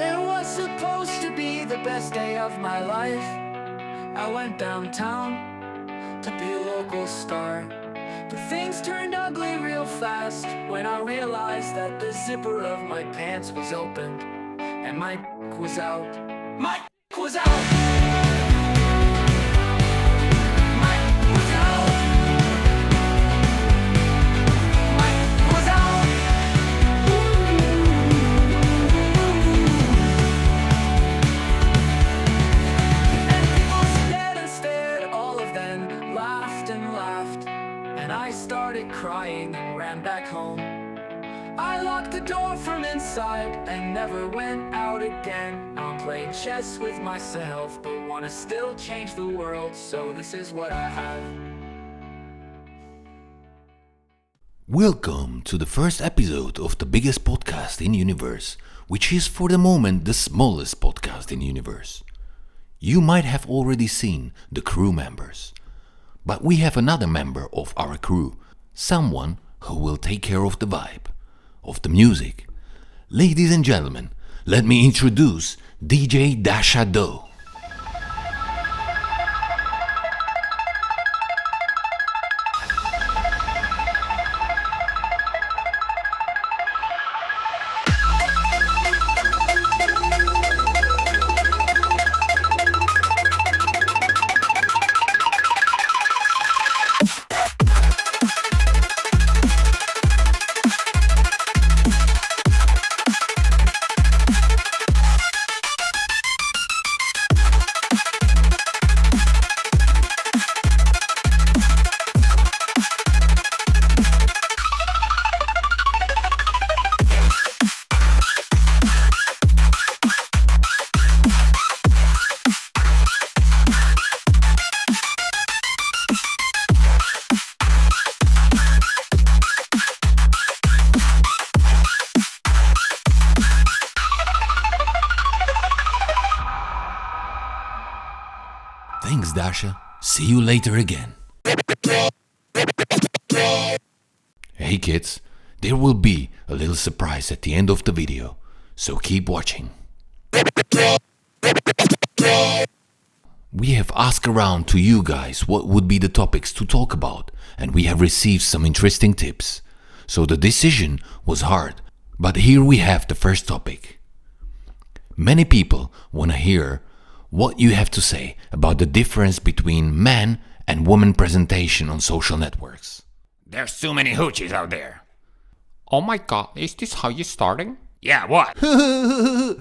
It was supposed to be the best day of my life. I went downtown to be a local star, but things turned ugly real fast when I realized that the zipper of my pants was opened and my was out. My was out. My was out. My was out. And people stared and stared, all of them laughed and laughed, and I started crying and ran back home. I locked the door from inside and never went out again. I'm playing chess with myself, but wanna still change the world, so this is what I have. Welcome to the first episode of the biggest podcast in universe, which is for the moment the smallest podcast in universe. You might have already seen the crew members, but we have another member of our crew, someone who will take care of the vibe, of the music. Ladies and gentlemen, let me introduce DJ Dasha Doe. Thanks, Dasha. See you later again. Hey kids, there will be a little surprise at the end of the video, so keep watching. We have asked around to you guys what would be the topics to talk about, and we have received some interesting tips. So the decision was hard, but here we have the first topic. Many people want to hear what you have to say about the difference between man and woman presentation on social networks. There's too many hoochies out there. Oh my god, is this how you're starting? Yeah, what?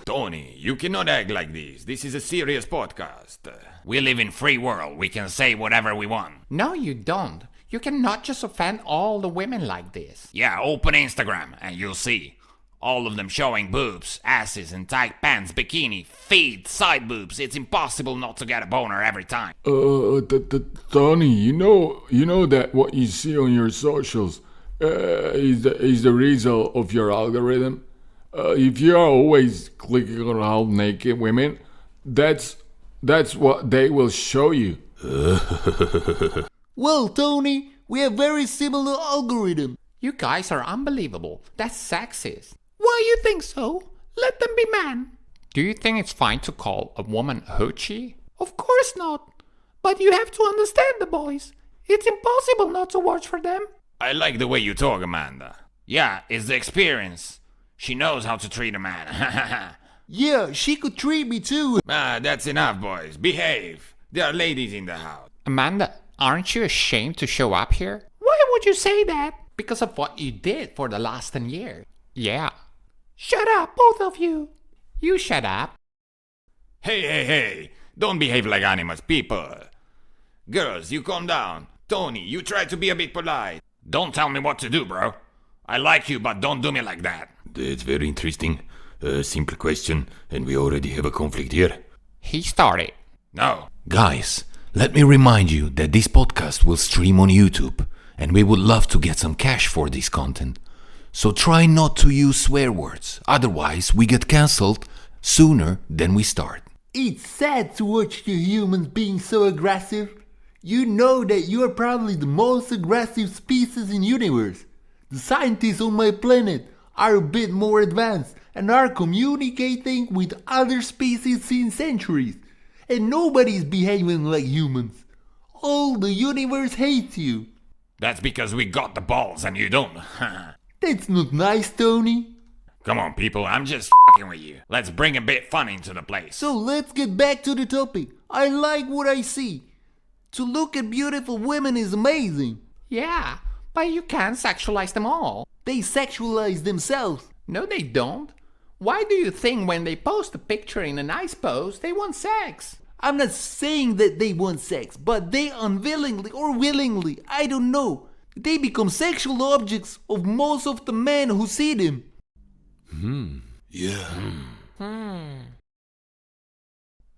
Tony, you cannot act like this. This is a serious podcast. We live in free world. We can say whatever we want. No, you don't. You cannot just offend all the women like this. Yeah, open Instagram and you'll see. All of them showing boobs, asses and tight pants, bikini, feet, side boobs. It's impossible not to get a boner every time. Tony, you know that what you see on your socials is the result of your algorithm. If you are always clicking on all naked women, that's what they will show you. Well, Tony, we have very similar algorithm. You guys are unbelievable. That's sexist. Why you think so? Let them be man. Do you think it's fine to call a woman hoochie? Of course not. But you have to understand the boys. It's impossible not to watch for them. I like the way you talk, Amanda. Yeah, it's the experience. She knows how to treat a man. Yeah, she could treat me too. That's enough, boys. Behave. There are ladies in the house. Amanda, aren't you ashamed to show up here? Why would you say that? Because of what you did for the last 10 years. Yeah. Shut up, both of you. You shut up. Hey. Don't behave like animals, people. Girls, you calm down. Tony, you try to be a bit polite. Don't tell me what to do, bro. I like you, but don't do me like that. That's very interesting. Simple question, and we already have a conflict here. He started. No. Guys, let me remind you that this podcast will stream on YouTube, and we would love to get some cash for this content. So try not to use swear words, otherwise we get cancelled sooner than we start. It's sad to watch you humans being so aggressive. You know that you are probably the most aggressive species in universe. The scientists on my planet are a bit more advanced and are communicating with other species since centuries. And nobody's behaving like humans. All the universe hates you. That's because we got the balls and you don't. That's not nice, Tony. Come on, people, I'm just fing with you. Let's bring a bit fun into the place. So let's get back to the topic. I like what I see. To look at beautiful women is amazing. Yeah, but you can't sexualize them all. They sexualize themselves. No, they don't. Why do you think when they post a picture in a nice pose, they want sex? I'm not saying that they want sex, but they unwillingly or willingly, I don't know, they become sexual objects of most of the men who see them.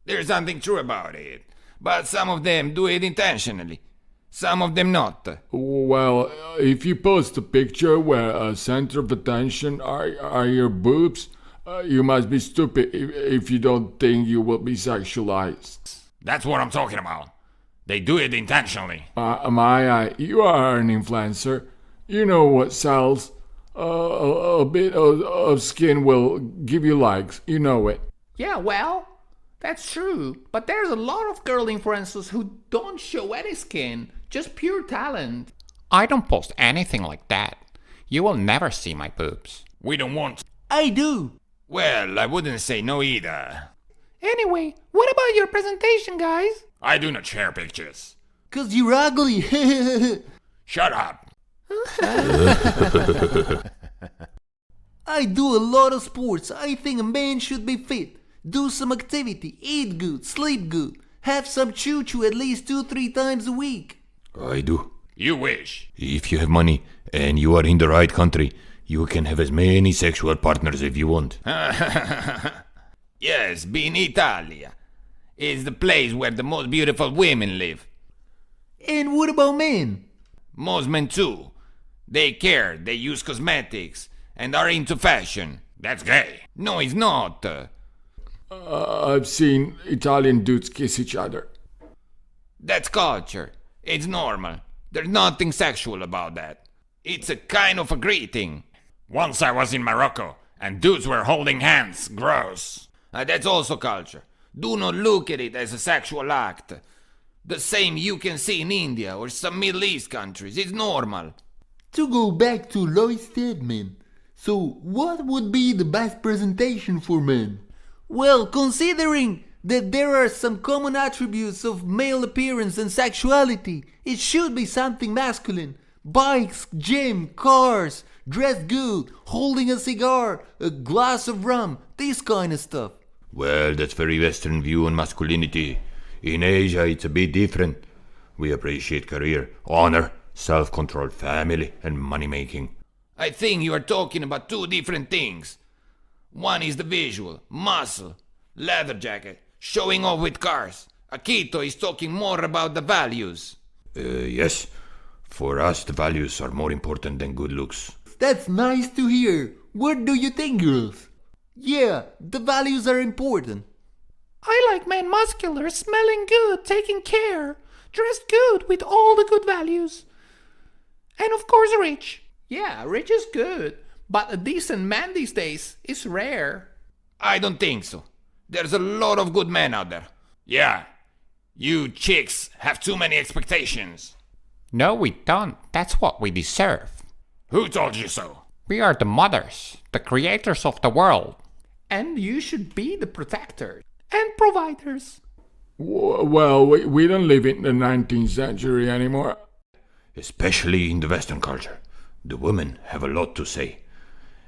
There's something true about it. But some of them do it intentionally. Some of them not. Well, if you post a picture where a center of attention are your boobs, you must be stupid if you don't think you will be sexualized. That's what I'm talking about. They do it intentionally. Maya, you are an influencer. You know what sells. A bit of skin will give you likes. You know it. Yeah, well, that's true. But there's a lot of girl influencers who don't show any skin, just pure talent. I don't post anything like that. You will never see my boobs. We don't want. I do. Well, I wouldn't say no either. Anyway, what about your presentation, guys? I do not share pictures. 'Cause you're ugly. Shut up. I do a lot of sports. I think a man should be fit. Do some activity, eat good, sleep good, have some choo-choo at least 2-3 times a week. I do. You wish. If you have money and you are in the right country, you can have as many sexual partners if you want. Yes, being Italia is the place where the most beautiful women live. And what about men? Most men too. They care, they use cosmetics, and are into fashion. That's gay. No, it's not. I've seen Italian dudes kiss each other. That's culture. It's normal. There's nothing sexual about that. It's a kind of a greeting. Once I was in Morocco, and dudes were holding hands. Gross. That's also culture. Do not look at it as a sexual act. The same you can see in India or some Middle East countries. It's normal. To go back to Lloyd's statement, so what would be the best presentation for men? Well, considering that there are some common attributes of male appearance and sexuality, it should be something masculine. Bikes, gym, cars, dressed good, holding a cigar, a glass of rum, this kind of stuff. Well, that's very Western view on masculinity. In Asia, it's a bit different. We appreciate career, honor, self-control, family, and money-making. I think you are talking about two different things. One is the visual, muscle, leather jacket, showing off with cars. Akito is talking more about the values. Yes. For us, the values are more important than good looks. That's nice to hear. What do you think, girls? Yeah, the values are important. I like men muscular, smelling good, taking care, dressed good with all the good values. And of course rich. Yeah, rich is good, but a decent man these days is rare. I don't think so. There's a lot of good men out there. Yeah, you chicks have too many expectations. No, we don't. That's what we deserve. Who told you so? We are the mothers, the creators of the world. And you should be the protectors and providers. Well, we don't live in the 19th century anymore. Especially in the Western culture. The women have a lot to say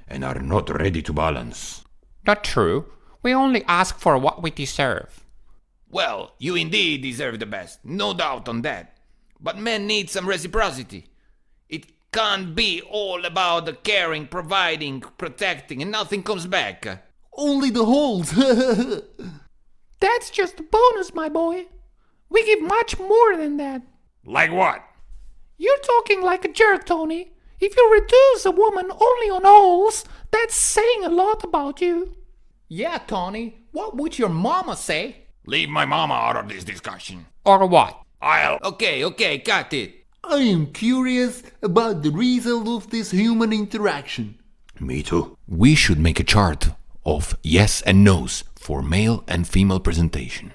and are not ready to balance. Not true. We only ask for what we deserve. Well, you indeed deserve the best, no doubt on that. But men need some reciprocity. It can't be all about the caring, providing, protecting, and nothing comes back. Only the holes. That's just a bonus, my boy. We give much more than that. Like what? You're talking like a jerk, Tony. If you reduce a woman only on holes, that's saying a lot about you. Yeah, Tony. What would your mama say? Leave my mama out of this discussion. Or what? Okay, cut it. I am curious about the result of this human interaction. Me too. We should make a chart of yes and no's for male and female presentation.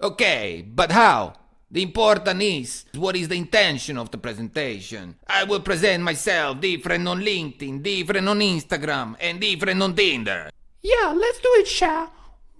Okay, but how? The important is what is the intention of the presentation. I will present myself different on LinkedIn, different on Instagram, and different on Tinder. Yeah, let's do it, Sha.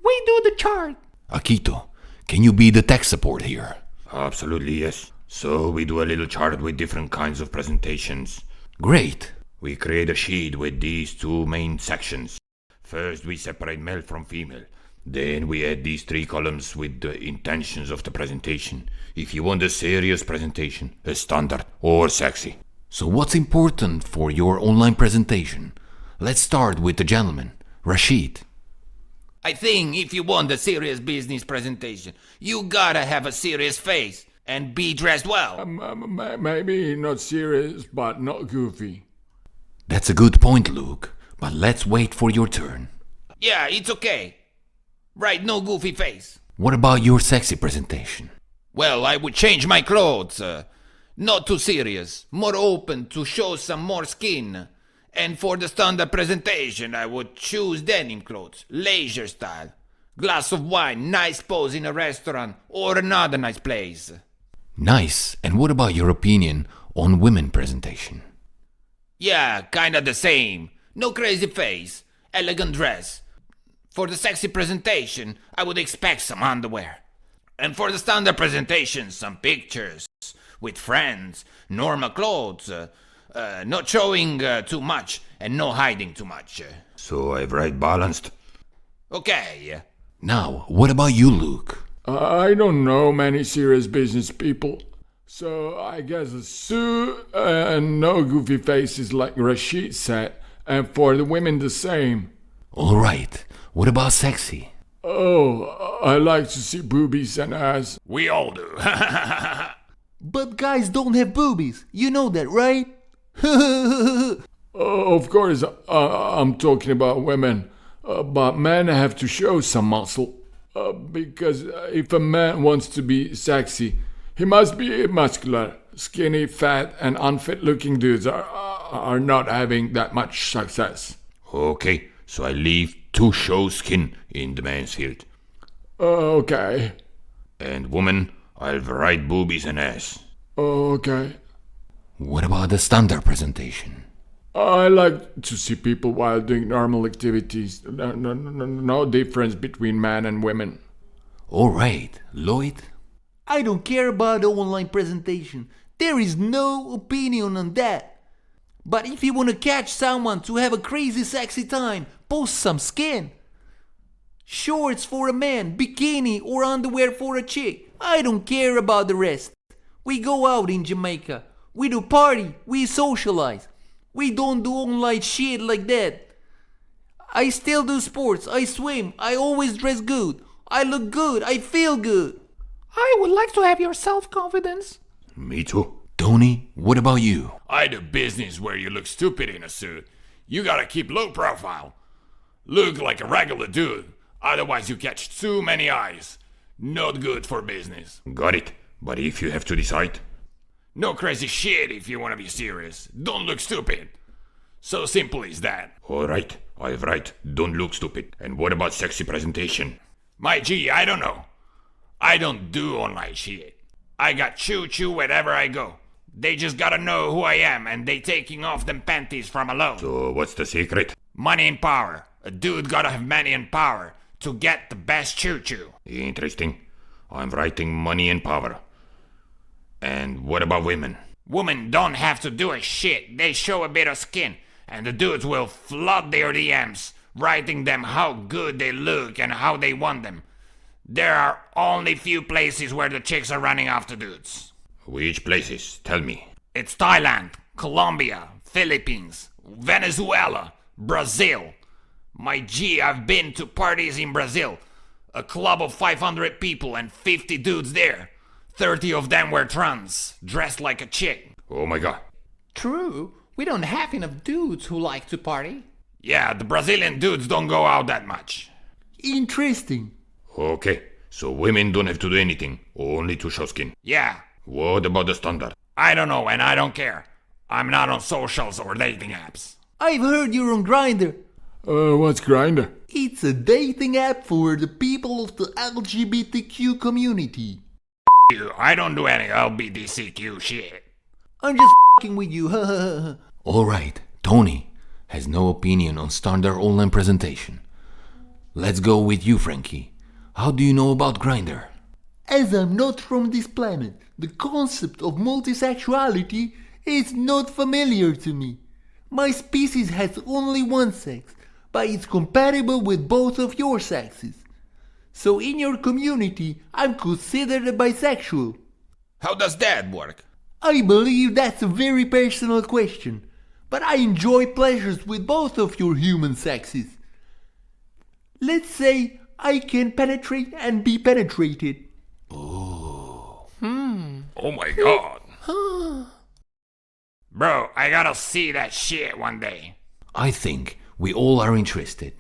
We do the chart. Akito, can you be the tech support here? Absolutely, yes. So we do a little chart with different kinds of presentations. Great. We create a sheet with these two main sections. First, we separate male from female. Then we add these three columns with the intentions of the presentation. If you want a serious presentation, a standard, or sexy. So what's important for your online presentation? Let's start with the gentleman, Rashid. I think if you want a serious business presentation, you gotta have a serious face and be dressed well. Maybe not serious, but not goofy. That's a good point, Luke, but let's wait for your turn. Yeah, it's okay. Right, no goofy face. What about your sexy presentation? Well, I would change my clothes. Not too serious, more open to show some more skin. And for the standard presentation, I would choose denim clothes, leisure style. Glass of wine, nice pose in a restaurant or another nice place. Nice. And what about your opinion on women presentation? Yeah, kinda the same. No crazy face, elegant dress. For the sexy presentation, I would expect some underwear. And for the standard presentation, some pictures with friends, normal clothes, not showing too much and no hiding too much. So I've right balanced. Okay. Now, what about you, Luke? I don't know many serious business people. So I guess a suit and no goofy faces like Rashid said. And for the women the same. All right. What about sexy? Oh, I like to see boobies and ass. We all do. But guys don't have boobies. You know that, right? Of course, I'm talking about women. But men have to show some muscle. Because if a man wants to be sexy, he must be muscular. Skinny, fat, and unfit looking dudes are not having that much success. Okay, so I leave to show skin in the man's field. Okay. And woman, I'll write boobies and ass. Okay. What about the standard presentation? I like to see people while doing normal activities. No difference between men and women. All right. Lloyd? I don't care about the online presentation. There is no opinion on that. But if you want to catch someone to have a crazy sexy time, post some skin. Shorts for a man, bikini or underwear for a chick. I don't care about the rest. We go out in Jamaica. We do party. We socialize. We don't do online shit like that. I still do sports. I swim. I always dress good. I look good. I feel good. I would like to have your self-confidence. Me too. Tony, what about you? I do business where you look stupid in a suit. You gotta keep low profile. Look like a regular dude. Otherwise you catch too many eyes. Not good for business. Got it. But if you have to decide. No crazy shit if you wanna be serious. Don't look stupid. So simple is that. Alright, I've right. Don't look stupid. And what about sexy presentation? My G, I don't know. I don't do online shit. I got choo-choo wherever I go. They just gotta know who I am and they taking off them panties from alone. So what's the secret? Money and power. A dude gotta have money and power to get the best choo-choo. Interesting. I'm writing money and power. And what about women? Women don't have to do a shit. They show a bit of skin and the dudes will flood their DMs, writing them how good they look and how they want them. There are only few places where the chicks are running after dudes. Which places? Tell me. It's Thailand, Colombia, Philippines, Venezuela, Brazil. My G, I've been to parties in Brazil. A club of 500 people and 50 dudes there. 30 of them were trans, dressed like a chick. Oh my god. True. We don't have enough dudes who like to party. Yeah, the Brazilian dudes don't go out that much. Interesting. Okay, so women don't have to do anything, only to show skin. Yeah. What about the standard? I don't know and I don't care. I'm not on socials or dating apps. I've heard you're on Grindr. What's Grindr? It's a dating app for the people of the LGBTQ community. I don't do any LBDCQ shit. I'm just f***ing with you. Alright, Tony has no opinion on standard online presentation. Let's go with you, Frankie. How do you know about Grindr? As I'm not from this planet, the concept of multisexuality is not familiar to me. My species has only one sex, but it's compatible with both of your sexes. So in your community, I'm considered a bisexual. How does that work? I believe that's a very personal question, but I enjoy pleasures with both of your human sexes. Let's say I can penetrate and be penetrated. Oh my god. Bro, I gotta see that shit one day. I think we all are interested.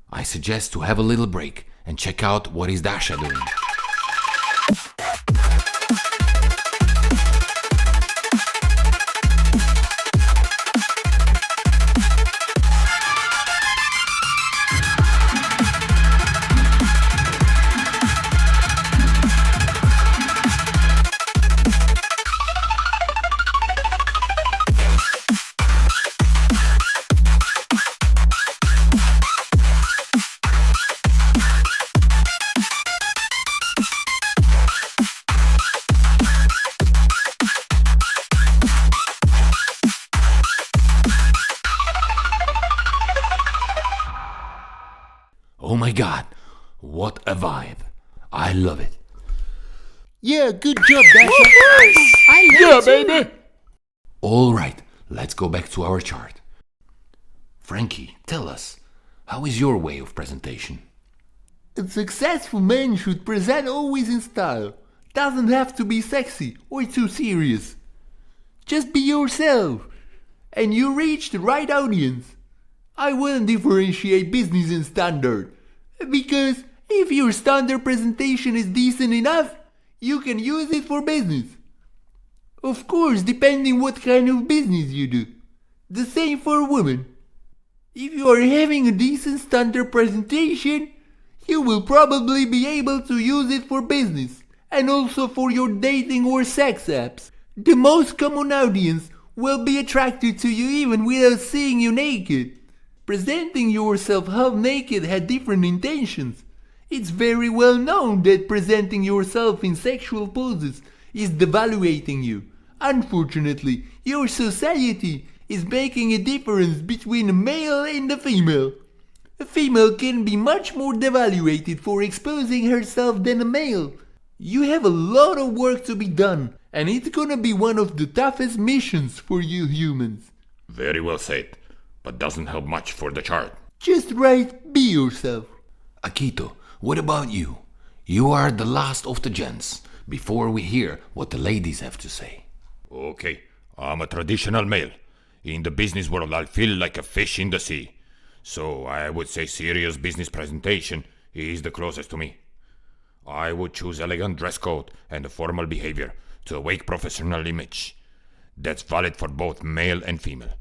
I suggest to have a little break and check out what is Dasha doing. Oh my god, what a vibe. I love it. Yeah, good job, Dasha. Yeah, baby! Alright, let's go back to our chart. Frankie, tell us, how is your way of presentation? A successful man should present always in style. Doesn't have to be sexy or too serious. Just be yourself, and you reach the right audience. I wouldn't differentiate business and standard, because if your standard presentation is decent enough, you can use it for business. Of course, depending what kind of business you do. The same for women. If you are having a decent standard presentation, you will probably be able to use it for business and also for your dating or sex apps. The most common audience will be attracted to you even without seeing you naked. Presenting yourself half naked had different intentions. It's very well known that presenting yourself in sexual poses is devaluating you. Unfortunately, your society is making a difference between a male and a female. A female can be much more devaluated for exposing herself than a male. You have a lot of work to be done, and it's gonna be one of the toughest missions for you humans. Very well said, but doesn't help much for the chart. Just be yourself. Akito, what about you? You are the last of the gents, before we hear what the ladies have to say. Okay, I'm a traditional male. In the business world, I feel like a fish in the sea. So I would say serious business presentation is the closest to me. I would choose elegant dress code and a formal behavior to awake professional image. That's valid for both male and female.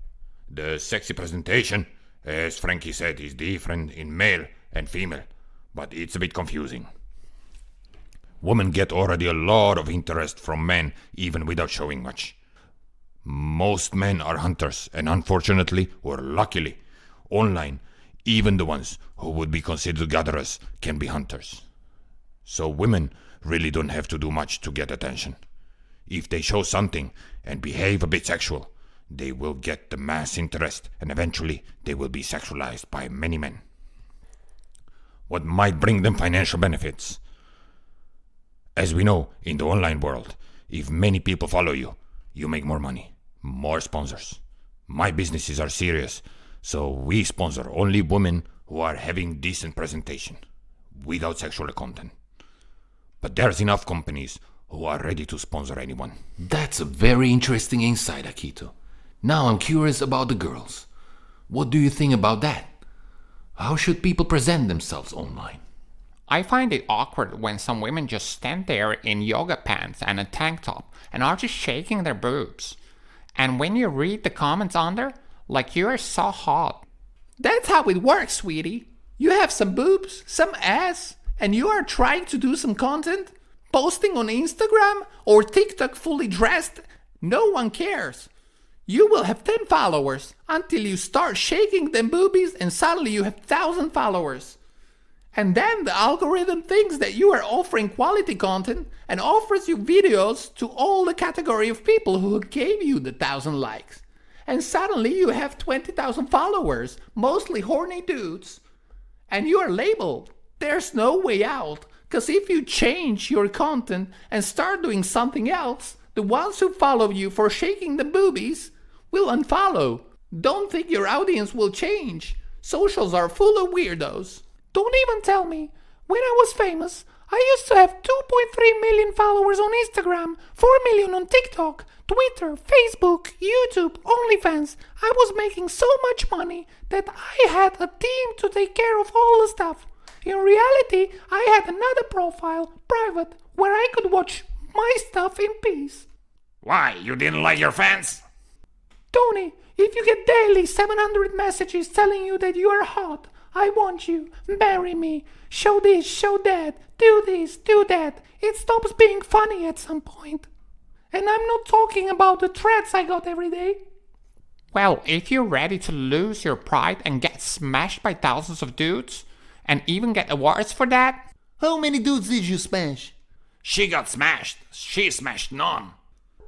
The sexy presentation, as Frankie said, is different in male and female, but it's a bit confusing. Women get already a lot of interest from men even without showing much. Most men are hunters, and unfortunately, or luckily, online, even the ones who would be considered gatherers can be hunters. So women really don't have to do much to get attention. If they show something and behave a bit sexual, they will get the mass interest and eventually they will be sexualized by many men. What might bring them financial benefits? As we know, in the online world, if many people follow you, you make more money, more sponsors. My businesses are serious, so we sponsor only women who are having decent presentation, without sexual content. But there's enough companies who are ready to sponsor anyone. That's a very interesting insight, Akito. Now I'm curious about the girls. What do you think about that? How should people present themselves online? I find it awkward when some women just stand there in yoga pants and a tank top and are just shaking their boobs. And when you read the comments under, Like you are so hot. That's how it works, sweetie. You have some boobs, some ass, and you are trying to do some content, posting on Instagram or TikTok fully dressed. No one cares. You will have 10 followers until you start shaking them boobies and suddenly you have 1,000 followers. And then the algorithm thinks that you are offering quality content and offers you videos to all the category of people who gave you the 1,000 likes. And suddenly you have 20,000 followers, mostly horny dudes. And you are labeled. There's no way out. Because if you change your content and start doing something else, the ones who follow you for shaking the boobies will unfollow. Don't think your audience will change. Socials are full of weirdos. Don't even tell me. When I was famous, I used to have 2.3 million followers on Instagram, 4 million on TikTok, Twitter, Facebook, YouTube, OnlyFans. I was making so much money that I had a team to take care of all the stuff. In reality, I had another profile, private, where I could watch my stuff in peace. Why, you didn't like your fans? Tony, if you get daily 700 messages telling you that you are hot, I want you, marry me, show this, show that, do this, do that, it stops being funny at some point. And I'm not talking about the threats I got every day. Well, if you're ready to lose your pride and get smashed by thousands of dudes, and even get awards for that, How many dudes did you smash? She got smashed. She smashed none.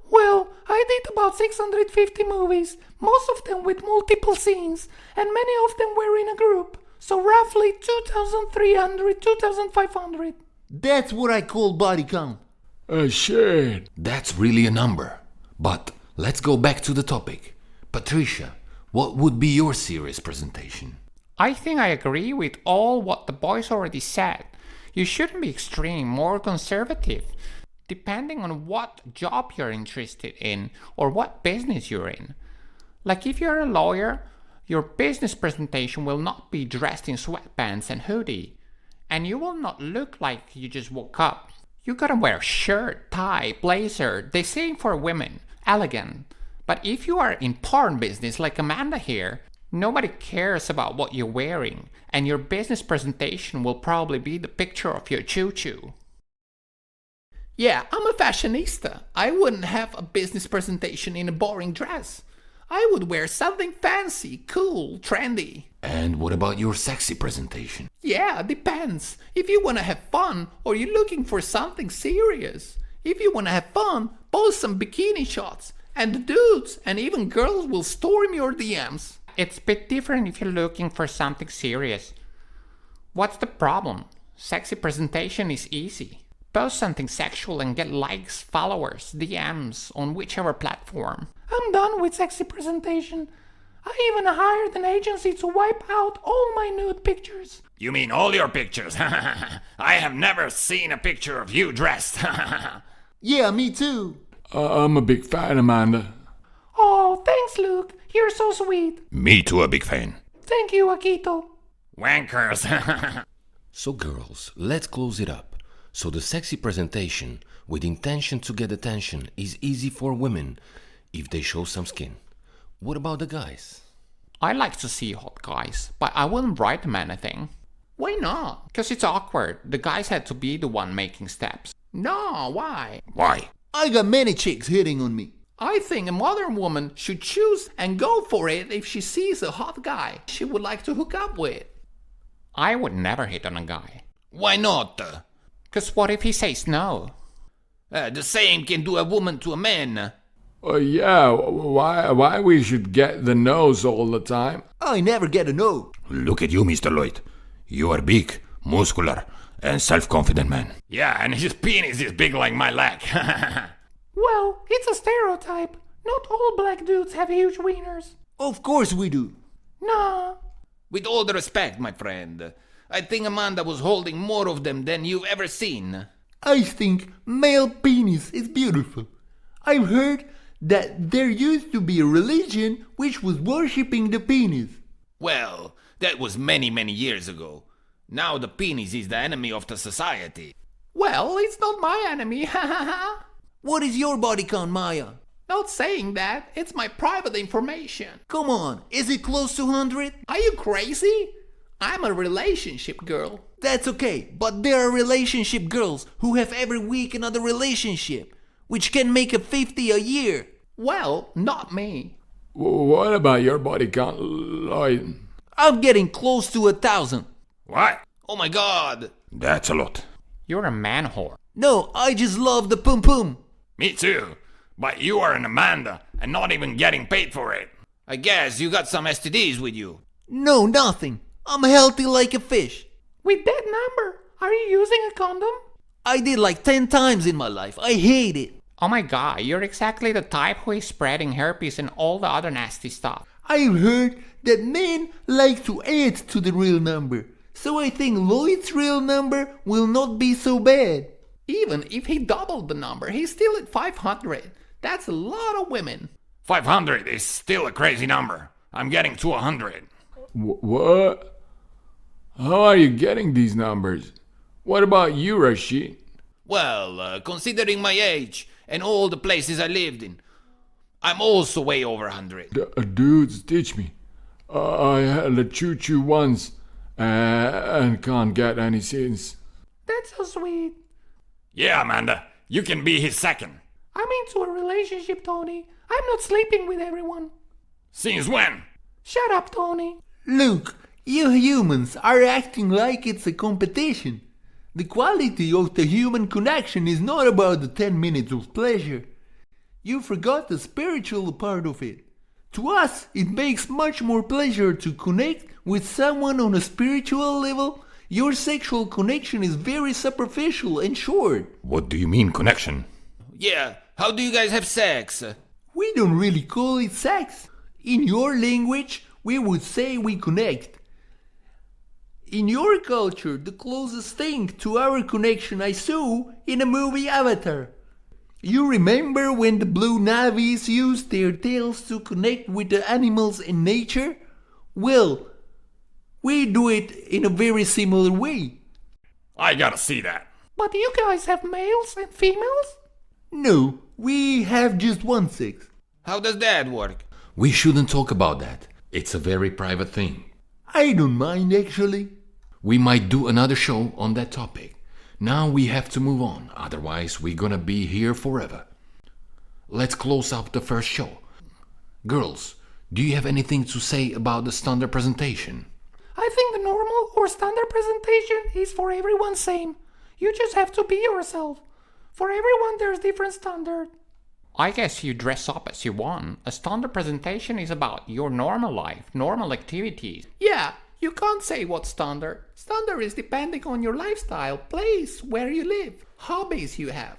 Well, I did about 650 movies, most of them with multiple scenes, and many of them were in a group, so roughly 2,300, 2,500. That's what I call body count. Shit. That's really a number. But let's go back to the topic. Patricia, what would be your series presentation? I think I agree with all what the boys already said. You shouldn't be extreme, more conservative, depending on what job you're interested in or what business you're in. Like if you're a lawyer, your business presentation will not be dressed in sweatpants and hoodie, and you will not look like you just woke up. You gotta wear shirt, tie, blazer, the same for women, elegant. But if you are in porn business like Amanda here, nobody cares about what you're wearing, and your business presentation will probably be the picture of your choo-choo. Yeah, I'm a fashionista. I wouldn't have a business presentation in a boring dress. I would wear something fancy, cool, trendy. And what about your sexy presentation? Yeah, depends. If you want to have fun or you're looking for something serious. If you want to have fun, post some bikini shots. And the dudes and even girls will storm your DMs. It's a bit different if you're looking for something serious. What's the problem? Sexy presentation is easy. Post something sexual and get likes, followers, DMs on whichever platform. I'm done with sexy presentation. I even hired an agency to wipe out all my nude pictures. You mean all your pictures? I have never seen a picture of you dressed. Yeah, me too. I'm a big fan, Amanda. Oh, thanks, Luke. You're so sweet. Me too, a big fan. Thank you, Akito. Wankers. So girls, let's close it up. So the sexy presentation with intention to get attention is easy for women if they show some skin. What about the guys? I like to see hot guys, but I wouldn't write them anything. Why not? Because it's awkward. The guys had to be the one making steps. No, why? Why? I got many chicks hitting on me. I think a modern woman should choose and go for it if she sees a hot guy she would like to hook up with. I would never hit on a guy. Why not? Because what if he says no? The same can do a woman to a man. Yeah, why we should get the nose all the time? I never get a no. Look at you, Mr. Lloyd. You are big, muscular, and self-confident man. Yeah, and his penis is big like my leg. Well, it's a stereotype. Not all black dudes have huge wieners. Of course we do. Nah. With all the respect, my friend, I think Amanda was holding more of them than you've ever seen. I think male penis is beautiful. I've heard that there used to be a religion which was worshipping the penis. Well, that was many, many years ago. Now the penis is the enemy of the society. Well, it's not my enemy, ha ha ha. What is your body count, Maya? Not saying that. It's my private information. Come on, is it close to 100? Are you crazy? I'm a relationship girl. That's okay, but there are relationship girls who have every week another relationship, which can make a 50 a year. Well, not me. What about your body count, Lloyd? I'm getting close to 1,000. What? Oh my god. That's a lot. You're a man whore. No, I just love the pum pum. Me too. But you are an Amanda and not even getting paid for it. I guess you got some STDs with you. No, nothing. I'm healthy like a fish. With that number, are you using a condom? I did like 10 times in my life. I hate it. Oh my god, you're exactly the type who is spreading herpes and all the other nasty stuff. I've heard that men like to add to the real number. So I think Lloyd's real number will not be so bad. Even if he doubled the number, he's still at 500. That's a lot of women. 500 is still a crazy number. I'm getting to 100. What? How are you getting these numbers? What about you, Rashid? Well, considering my age and all the places I lived in, I'm also way over 100. Dudes, teach me. I had a choo-choo once and can't get any since. That's so sweet. Yeah, Amanda, you can be his second. I'm into a relationship, Tony. I'm not sleeping with everyone. Since when? Shut up, Tony. Look, you humans are acting like it's a competition. The quality of the human connection is not about the 10 minutes of pleasure. You forgot the spiritual part of it. To us, it makes much more pleasure to connect with someone on a spiritual level. Your sexual connection is very superficial and short. What do you mean, connection? Yeah, how do you guys have sex? We don't really call it sex. In your language, we would say we connect. In your culture, the closest thing to our connection I saw in a movie Avatar. You remember when the blue navies used their tails to connect with the animals in nature? Well, we do it in a very similar way. I gotta see that. But you guys have males and females? No, we have just one sex. How does that work? We shouldn't talk about that. It's a very private thing. I don't mind actually. We might do another show on that topic. Now we have to move on, otherwise we're gonna be here forever. Let's close up the first show. Girls, do you have anything to say about the standard presentation? I think the normal or standard presentation is for everyone same. You just have to be yourself. For everyone there's different standard. I guess you dress up as you want. A standard presentation is about your normal life, normal activities. Yeah, you can't say what's standard. Standard is depending on your lifestyle, place, where you live, hobbies you have.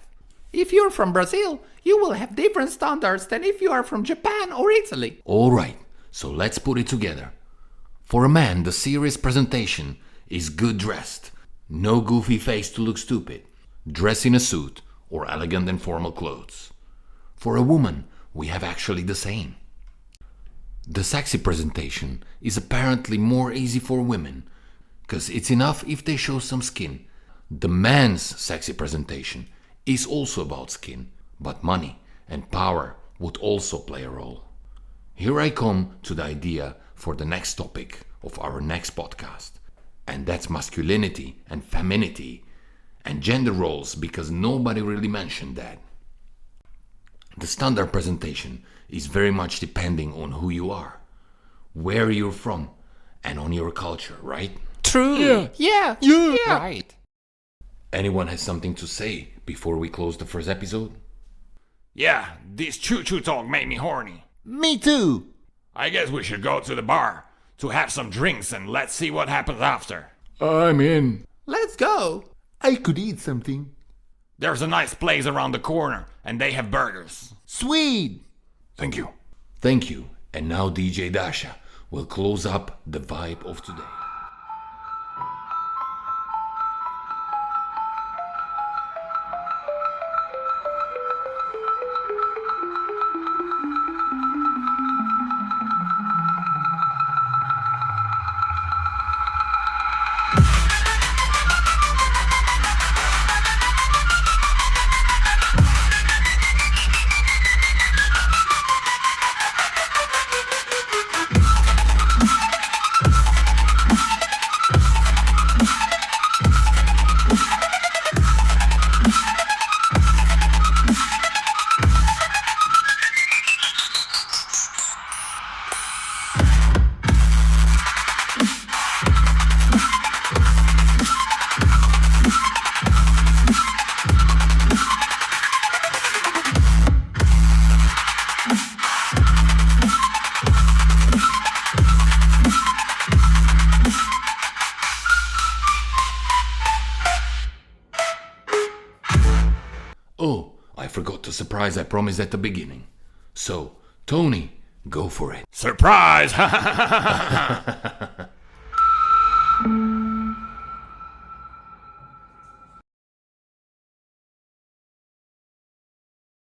If you're from Brazil, you will have different standards than if you are from Japan or Italy. Alright, so let's put it together. For a man, the serious presentation is good dressed. No goofy face to look stupid. Dress in a suit or elegant and formal clothes. For a woman, we have actually the same. The sexy presentation is apparently more easy for women, cause it's enough if they show some skin. The man's sexy presentation is also about skin, but money and power would also play a role. Here I come to the idea for the next topic of our next podcast, and that's masculinity and femininity and gender roles, because nobody really mentioned that. The standard presentation is very much depending on who you are, where you're from, and on your culture, right? True. Yeah. Right. Anyone has something to say before we close the first episode? Yeah, this choo-choo talk made me horny. Me too. I guess we should go to the bar to have some drinks and let's see what happens after. I'm in. Let's go. I could eat something. There's a nice place around the corner and they have burgers. Sweet. Thank you. Thank you. And now DJ Dasha will close up the vibe of today. the surprise I promised at the beginning. So, Tony, go for it. Surprise!